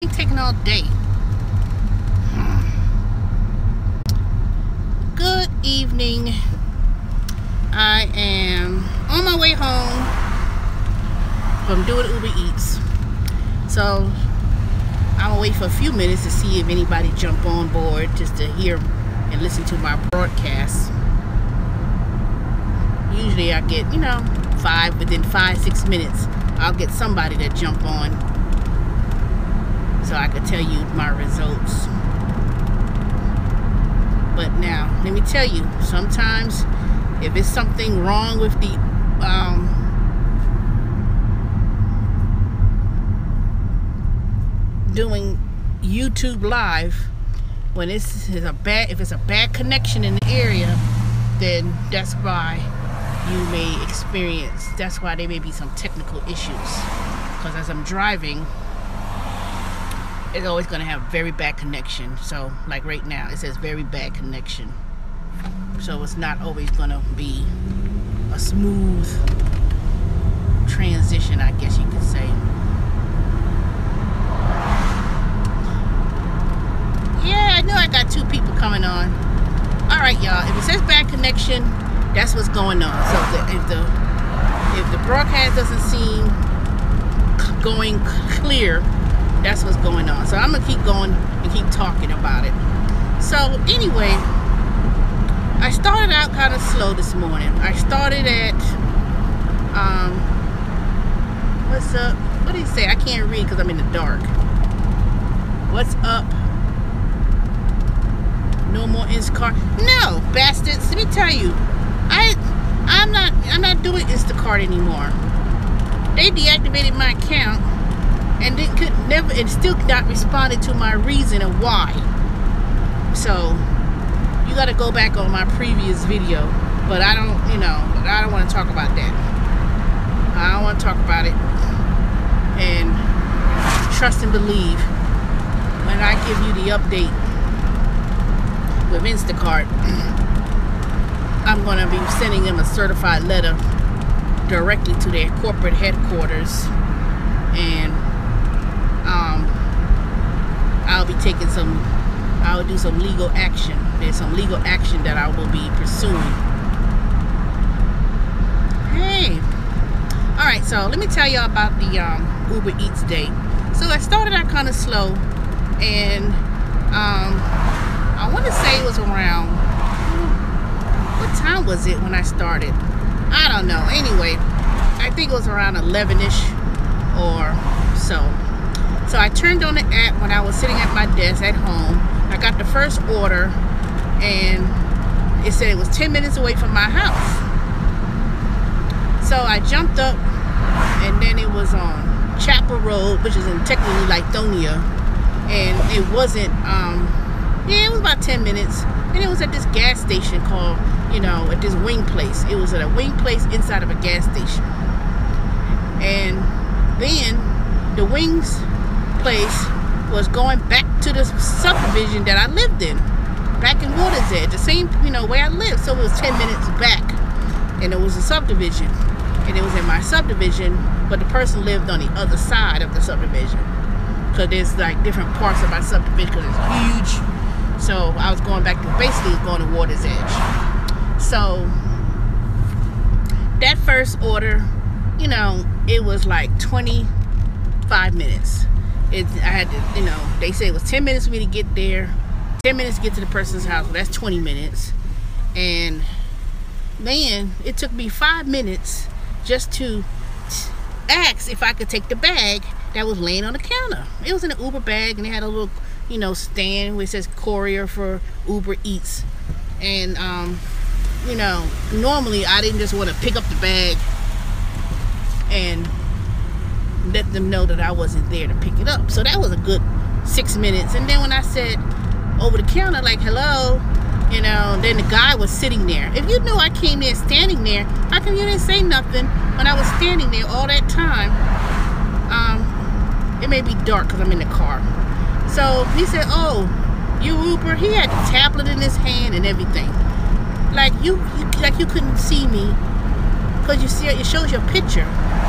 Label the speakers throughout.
Speaker 1: Ain't taking all day. Good evening. I am on my way home from doing Uber Eats. So I'm gonna wait for a few minutes to see if anybody jump on board just to hear and listen to my broadcast. Usually I get, within 5-6 minutes, I'll get somebody to jump on so I could tell you my results. But now, let me tell you, sometimes if it's something wrong with the doing YouTube live, when if it's a bad connection in the area, then that's why you may experience, that's why there may be some technical issues. Because as I'm driving, it's always going to have very bad connection. So like right now, it says very bad connection. So it's not always going to be a smooth transition, I guess you could say. Yeah, I know I got two people coming on. Alright, y'all, if it says bad connection, that's what's going on. So if the broadcast doesn't seem going clear, that's what's going on. So I'm gonna keep going and keep talking about it. So anyway, I started out kind of slow this morning. I started at what's up? What did he say? I can't read because I'm in the dark. What's up? No more Instacart. No, bastards. Let me tell you, I'm not doing Instacart anymore. They deactivated my account and still not responded to my reason of why. So you got to go back on my previous video, but I don't want to talk about that. I don't want to talk about it. And trust and believe, when I give you the update with Instacart, I'm going to be sending them a certified letter directly to their corporate headquarters, and I'll do some legal action. There's some legal action that I will be pursuing. Hey, all right, so let me tell y'all about the Uber Eats day. So I started out kind of slow, and I want to say it was around, what time was it when I started? I don't know. Anyway, I think it was around 11ish or so. So I turned on the app when I was sitting at my desk at home. I got the first order, and it said it was 10 minutes away from my house. So I jumped up, and then it was on Chapel Road, which is in technically Lithonia, and it wasn't, it was about 10 minutes, and it was at this gas station called, at this wing place. It was at a wing place inside of a gas station. And then the wings place was going back to the subdivision that I lived in, back in Water's Edge, the same, way I lived. So it was 10 minutes back, and it was a subdivision, and it was in my subdivision, but the person lived on the other side of the subdivision, because there's like different parts of my subdivision, because it's huge. So I was going back to, basically going to Water's Edge. So that first order, it was like 25 minutes. I had to, they said it was 10 minutes for me to get there, 10 minutes to get to the person's house. Well, that's 20 minutes. And then it took me 5 minutes just to ask if I could take the bag that was laying on the counter. It was in an Uber bag, and they had a little, stand where it says courier for Uber Eats. And, normally I didn't just want to pick up the bag and let them know that I wasn't there to pick it up. So that was a good 6 minutes. And then when I said over the counter, like, hello, then the guy was sitting there. If you knew I came there standing there, how come you didn't say nothing when I was standing there all that time? It may be dark because I'm in the car. So he said, oh, you Uber? He had the tablet in his hand and everything. Like you couldn't see me because it shows your picture.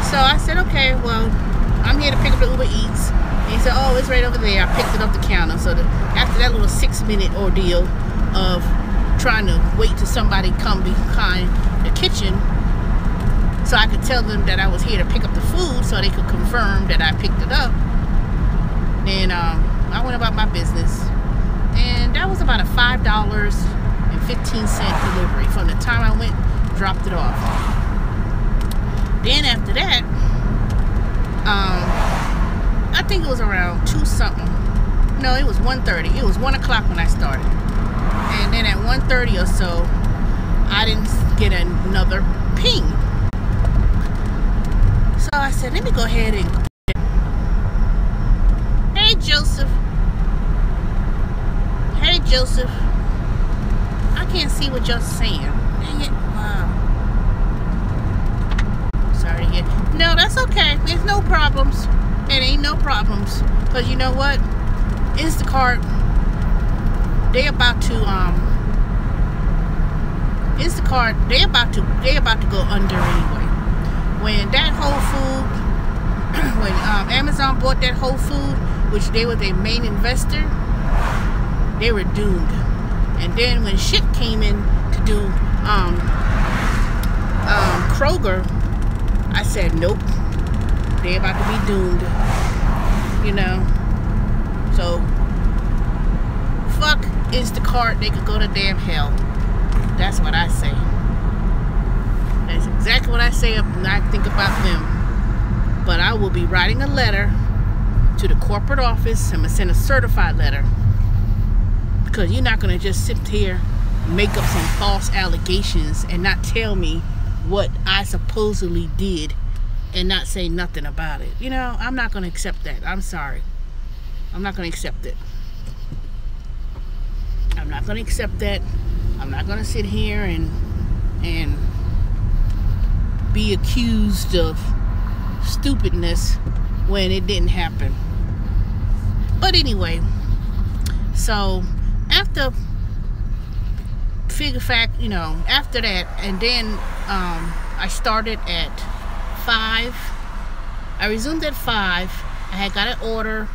Speaker 1: So I said, okay, well, I'm here to pick up the Uber Eats, And he said, oh, it's right over there. I picked it up the counter. So after that little 6-minute ordeal of trying to wait till somebody come behind the kitchen so I could tell them that I was here to pick up the food so they could confirm that I picked it up, then I went about my business. And that was about a $5.15 delivery from the time I went, dropped it off. Then after that, I think it was around 2 something. No, it was 1:30. It was 1 o'clock when I started. And then at 1:30 or so, I didn't get another ping. So I said, let me go ahead and... Hey, Joseph. Hey, Joseph. I can't see what you're saying. Dang it. Wow. Sorry to get... No, that's okay. There's no problems. It ain't no problems. Because you know what? Instacart, they about to go under anyway. When that Whole Food, when Amazon bought that Whole Food, which they were their main investor, they were doomed. And then when shit came in to do Kroger, I said nope, they about to be doomed, you know. So fuck Instacart, they could go to damn hell. That's what I say. That's exactly what I say when I think about them. But I will be writing a letter to the corporate office. I'm gonna send a certified letter, because you're not gonna just sit here and make up some false allegations and not tell me what I supposedly did and not say nothing about it. You know, I'm not gonna accept that. I'm sorry. I'm not gonna accept it. I'm not gonna accept that. I'm not gonna sit here and be accused of stupidness when it didn't happen. But anyway, so after figure fact, you know, after that, and then I started at 5. I resumed at 5. I had got an order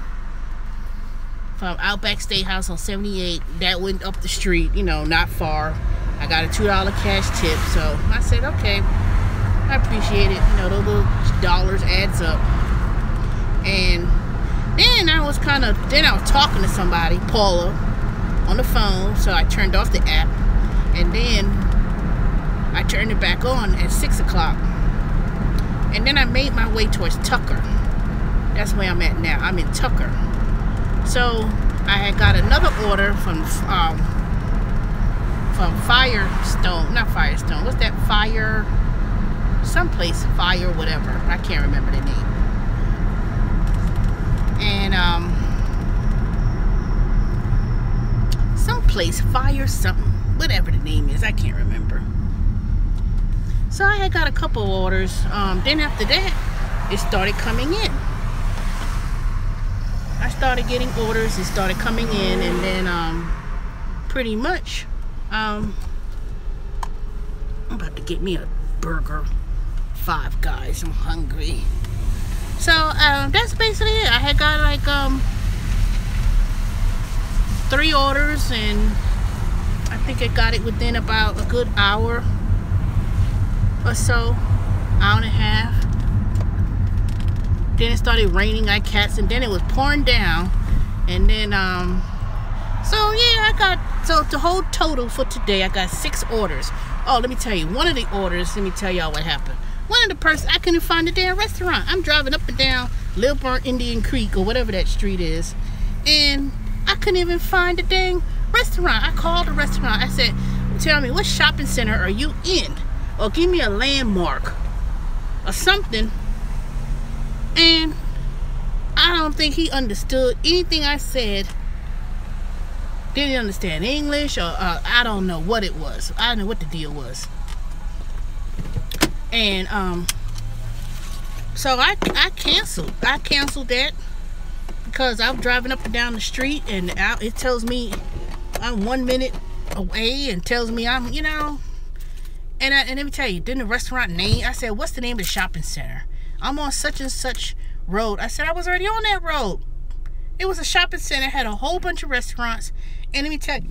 Speaker 1: from Outback Steakhouse on 78 that went up the street, you know, not far. I got a $2 cash tip, so I said, okay, I appreciate it. You know, those little dollars adds up. And then I was talking to somebody, Paula, on the phone, so I turned off the app, and then I turned it back on at 6 o'clock. And then I made my way towards Tucker. That's where I'm at now. I'm in Tucker. So I had got another order from Firestone, not Firestone. What's that? Fire, someplace, Fire, whatever. I can't remember the name. And someplace, Fire something, whatever the name is, I can't remember. So I had got a couple orders. Then after that, it started coming in. I started getting orders, it started coming in, and then pretty much I'm about to get me a burger. Five Guys, I'm hungry. So that's basically it. I had got like 3 orders, and I think I got it within about a good hour or so, hour and a half. Then it started raining like cats, and then it was pouring down. And then so yeah, so the whole total for today, I got 6 orders. Oh, let me tell you, one of the orders, let me tell y'all what happened. One of the person, I couldn't find the damn restaurant. I'm driving up and down Lilburn Indian Creek or whatever that street is, and I couldn't even find the dang restaurant. I called the restaurant. I said, tell me, what shopping center are you in? Or give me a landmark or something. And I don't think he understood anything I said. Didn't understand English, or I don't know what it was. I don't know what the deal was. And so I canceled. I canceled that because I'm driving up and down the street, and it tells me I'm 1 minute away, and tells me I'm, you know. And let me tell you, then the restaurant name, I said, what's the name of the shopping center? I'm on such and such road. I said, I was already on that road. It was a shopping center, had a whole bunch of restaurants, and let me tell you,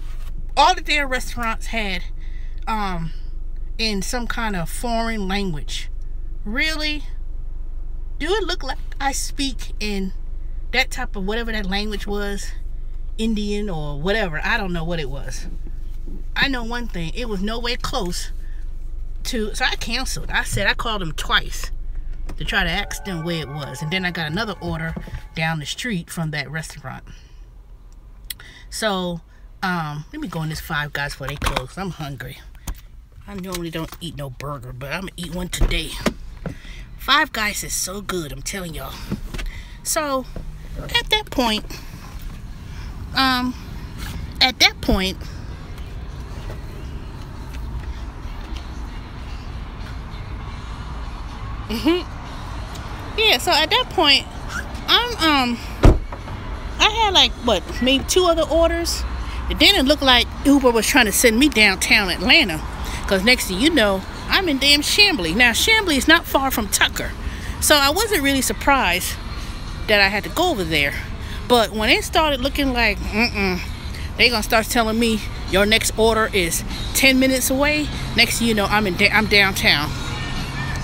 Speaker 1: all of their restaurants had in some kind of foreign language. Really? Do it look like I speak in that type of whatever that language was? Indian or whatever. I don't know what it was. I know one thing. It was nowhere close to, so I canceled. I called them twice to try to ask them where it was. And then I got another order down the street from that restaurant. So, let me go in this Five Guys before they close. I'm hungry. I normally don't eat no burger, but I'm gonna eat one today. Five Guys is so good, I'm telling y'all. So, at that point, yeah, so at that point, I had like, what, maybe 2 other orders. And then it looked like Uber was trying to send me downtown Atlanta. Because next thing you know, I'm in damn Chamblee. Now, Chamblee is not far from Tucker. So I wasn't really surprised that I had to go over there. But when it started looking like, they gonna start telling me your next order is 10 minutes away. Next thing you know, I'm downtown.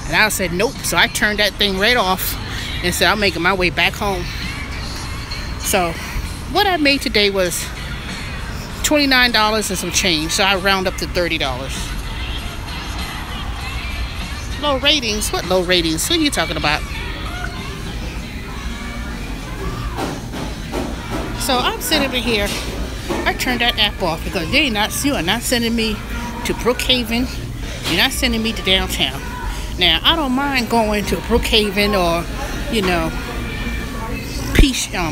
Speaker 1: And I said, nope. So I turned that thing right off and said, I'm making my way back home. So what I made today was $29 and some change. So I round up to $30. Low ratings? What low ratings? Who are you talking about? So I'm sitting over here. I turned that app off because you are not sending me to Brookhaven. You're not sending me to downtown. Now, I don't mind going to Brookhaven or, you know,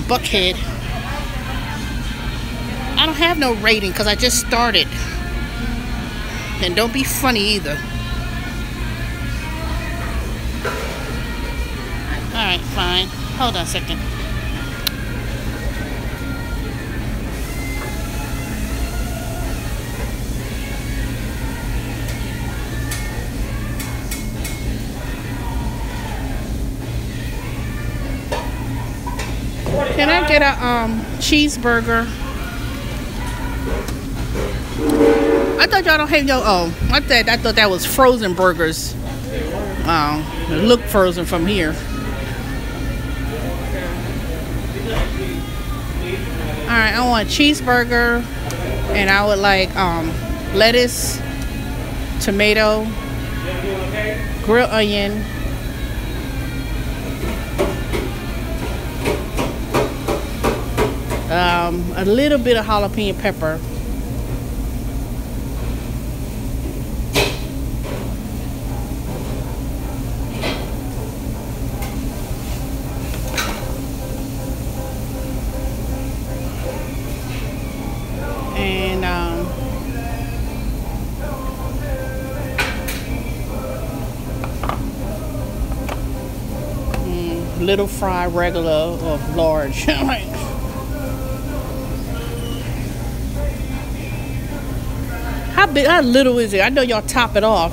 Speaker 1: Buckhead. I don't have no rating because I just started. And don't be funny either. Alright, fine. Hold on a second. Can I get a cheeseburger? I thought y'all don't have no. Oh, I thought that was frozen burgers. It looked frozen from here. All right, I want a cheeseburger, and I would like lettuce, tomato, grilled onion. A little bit of jalapeno pepper. And little fry regular of large. How little is it? I know y'all top it off.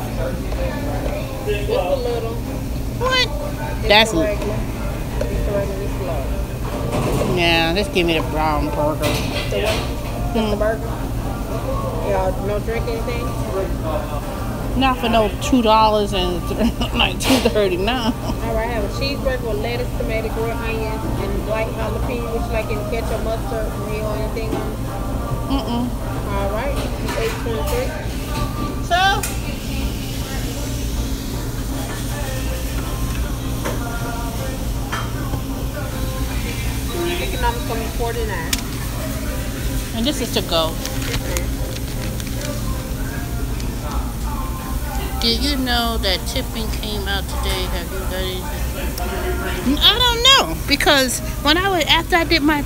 Speaker 2: Just a little.
Speaker 1: What? That's
Speaker 2: regular.
Speaker 1: yeah. Just give me the brown burger.
Speaker 2: Just the burger. Y'all no drink anything?
Speaker 1: Not for no $2 and like $2.30 now.
Speaker 2: All right, I have a cheeseburger with lettuce, tomato, grilled onions, and white jalapeno, which like in ketchup, mustard, meal, anything on. All right, $8.23.
Speaker 1: So,
Speaker 2: Economics gonna be $49.
Speaker 1: and this is to go. Did you know that tipping came out today? Have you got anything? I don't know, because when after I did my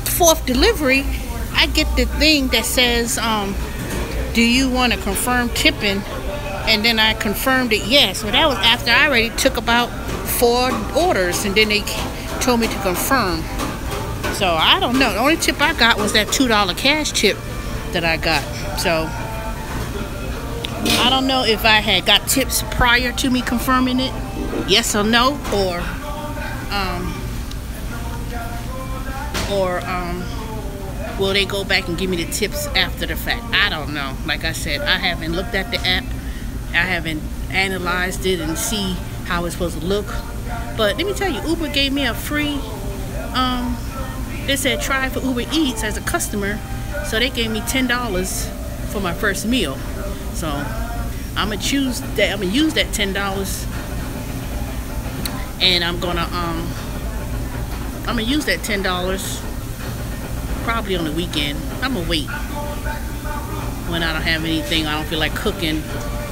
Speaker 1: 4th delivery, I get the thing that says, do you want to confirm tipping? And then I confirmed it yes. But that was after I already took about 4 orders, and then they told me to confirm. So I don't know. The only tip I got was that $2 cash tip that I got. So I don't know if I had got tips prior to me confirming it, yes or no, or or will they go back and give me the tips after the fact? I don't know. Like I said, I haven't looked at the app. I haven't analyzed it and see how it's supposed to look. But let me tell you, Uber gave me a free, they said try for Uber Eats as a customer. So they gave me $10 for my first meal. So I'm gonna choose that. I'm gonna use that $10, and I'm gonna use that $10 probably on the weekend. I'm gonna wait when I don't have anything. I don't feel like cooking,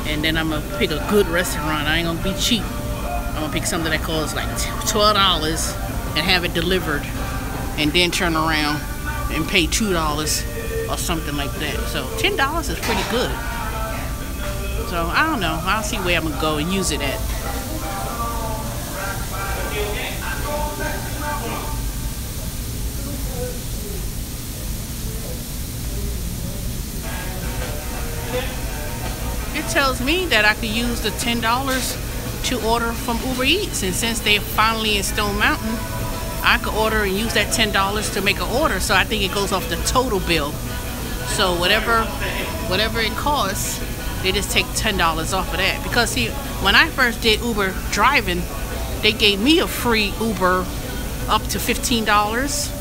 Speaker 1: and then I'm gonna pick a good restaurant. I ain't gonna be cheap. I'm gonna pick something that costs like $12 and have it delivered, and then turn around and pay $2 or something like that. So $10 is pretty good. So I don't know. I'll see where I'm gonna go and use it at. It tells me that I could use the $10 to order from Uber Eats, and since they're finally in Stone Mountain, I could order and use that $10 to make an order. So I think it goes off the total bill. So whatever it costs, they just take $10 off of that. Because see, when I first did Uber driving, they gave me a free Uber up to $15,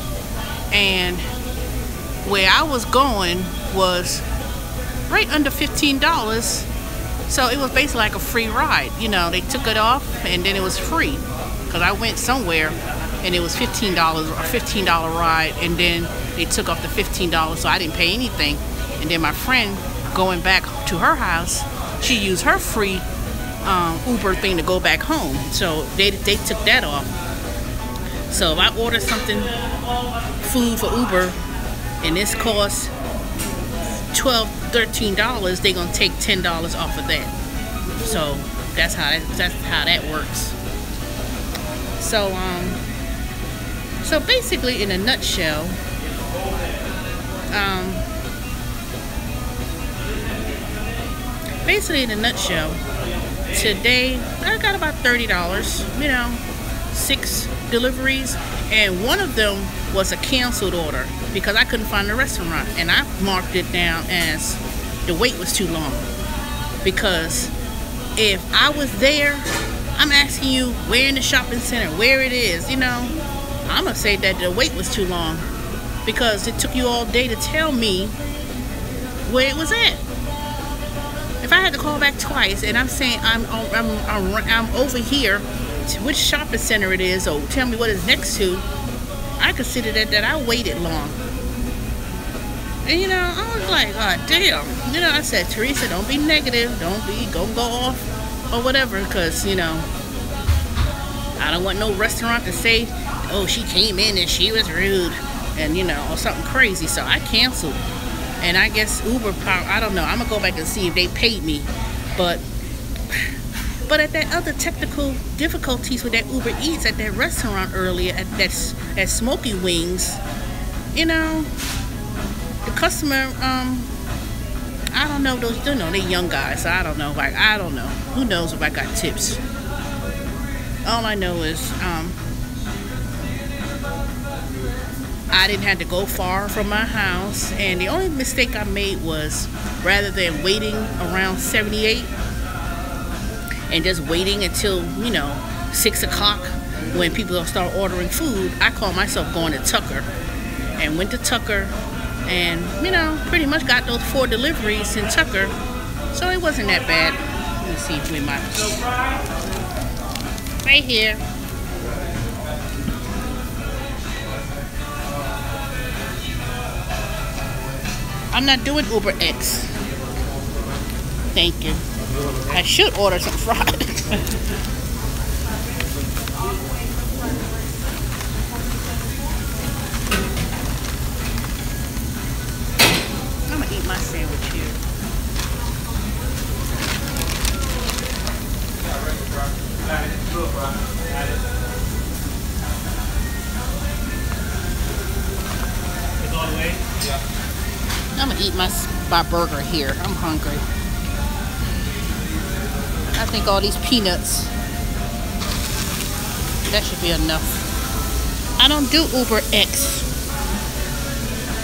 Speaker 1: and where I was going was right under $15. So it was basically like a free ride. You know, they took it off and then it was free. Because I went somewhere and it was $15, a $15 ride, and then they took off the $15, so I didn't pay anything. And then my friend, going back to her house, she used her free Uber thing to go back home. So they took that off. So if I order something, food for Uber, and this costs $12, $13, they're gonna take $10 off of that. So that's how that works. So basically, in a nutshell, today I got about $30. You know, 6 deliveries, and one of them was a canceled order because I couldn't find the restaurant, and I marked it down as the wait was too long. Because if I was there, I'm asking you where in the shopping center, where it is, you know, I'm gonna say that the wait was too long because it took you all day to tell me where it was at. If I had to call back twice and I'm saying I'm over here, to which shopping center it is, or tell me what it's next to, I consider that I waited long. And you know, I was like, oh damn. You know, I said, Teresa, don't be negative, don't go off or whatever, because you know, I don't want no restaurant to say, oh, she came in and she was rude, and you know, or something crazy. So I canceled. And I guess Uber, I don't know, I'm gonna go back and see if they paid me. But at that other technical difficulties with that Uber Eats at that restaurant earlier, at Smoky Wings, you know, the customer, I don't know, those, you know, they young guys, so I don't know, like, I don't know. Who knows if I got tips? All I know is, I didn't have to go far from my house, and the only mistake I made was, rather than waiting around 78 and just waiting until, you know, 6 o'clock when people will start ordering food, I called myself going to Tucker, and went to Tucker, and you know, pretty much got those 4 deliveries in Tucker, so it wasn't that bad. Let me see if we might, right here. I'm not doing Uber X. Thank you. I should order some fries. I'm gonna eat my sandwich here. I'm gonna eat my burger here. I'm hungry. I think all these peanuts, that should be enough. I don't do Uber X.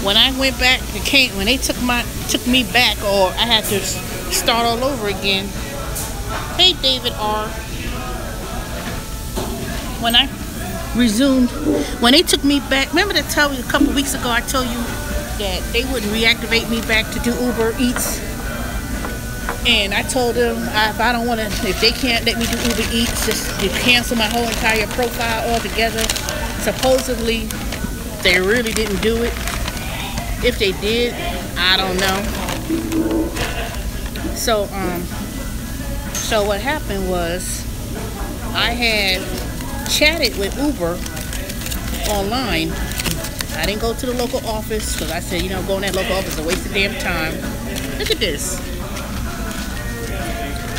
Speaker 1: when I went back, when they took me back, or I had to start all over again. Hey, David R. When I resumed, when they took me back, remember to tell you a couple weeks ago I told you that they wouldn't reactivate me back to do Uber Eats, and I told them if they can't let me do Uber Eats, just to cancel my whole entire profile altogether. Supposedly they really didn't do it. If they did, I don't know. So what happened was I had chatted with Uber online. I didn't go to the local office because I said, going to that local office is a waste of damn time. Look at this.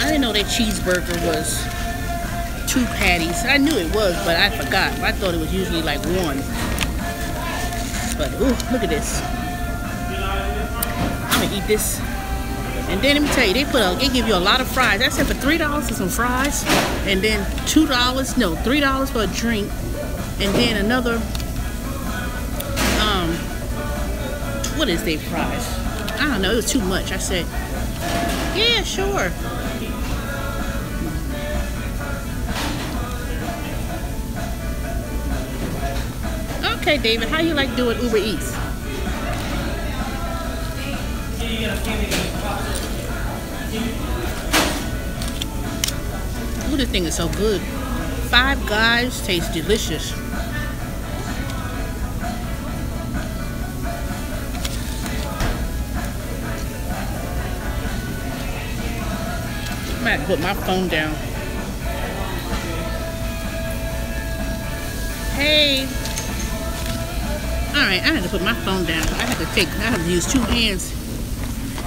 Speaker 1: I didn't know that cheeseburger was 2 patties. I knew it was, but I forgot. I thought it was usually like 1. But ooh, look at this. I'm gonna eat this. And then let me tell you, they give you a lot of fries. I said for $3 for some fries, and then $3 for a drink, and then another what is they fries? I don't know, it was too much. I said, yeah, sure. Okay, David, how you like doing Uber Eats? Ooh, this thing is so good. Five Guys tastes delicious. I'm gonna have to put my phone down. Hey. Alright, I had to put my phone down. I have to use 2 hands.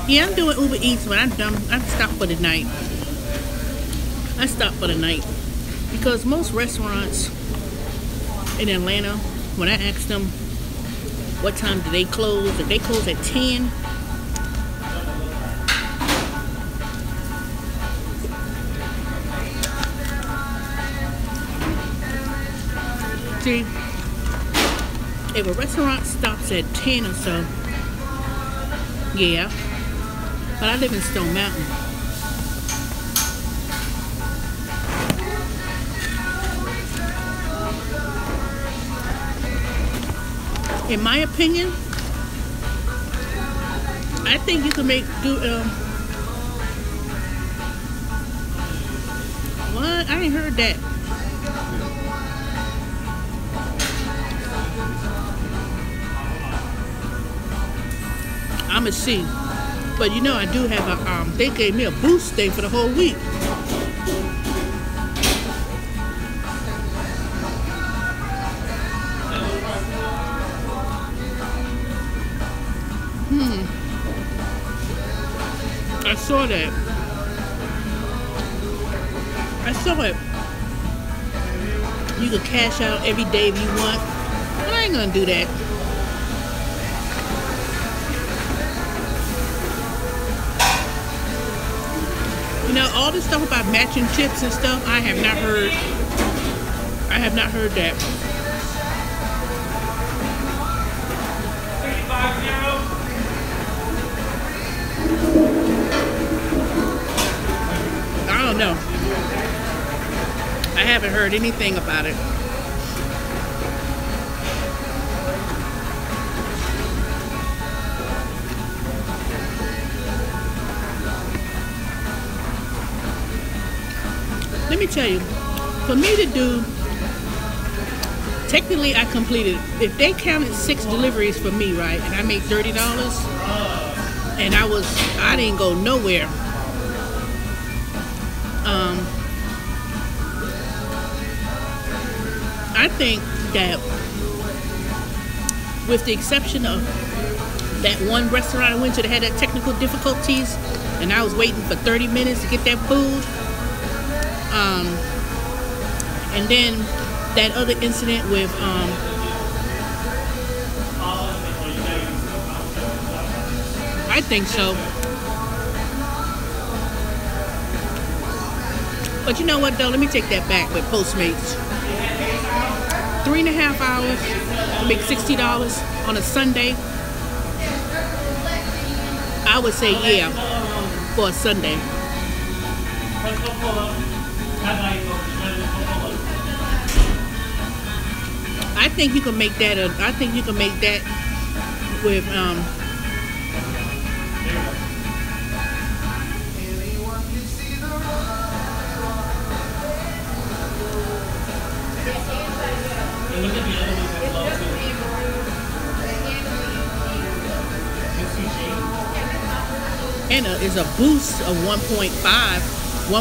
Speaker 1: Yeah, I'm doing Uber Eats, but I'm done. I stopped for the night. Because most restaurants in Atlanta, when I ask them what time do they close, if they close at 10, see, if a restaurant stops at 10 or so, yeah, but I live in Stone Mountain. In my opinion, I think you can what? I ain't heard that. I'ma see. But I do have a they gave me a boost day for the whole week. I saw that. I saw it. You could cash out every day if you want. But I ain't gonna do that. All this stuff about matching tips and stuff, I have not heard that. I don't know. I haven't heard anything about it. Let me tell you, for me to do, technically I completed, if they counted 6 deliveries for me, right, and I made $30, and I didn't go nowhere. I think that with the exception of that one restaurant I went to that had that technical difficulties, and I was waiting for 30 minutes to get that food, and then that other incident with I think so. But you know what though, let me take that back with Postmates. 3.5 hours to make $60 on a Sunday. I would say yeah for a Sunday. I think you can make that. I think you can make that with Anna is a boost of 1.5.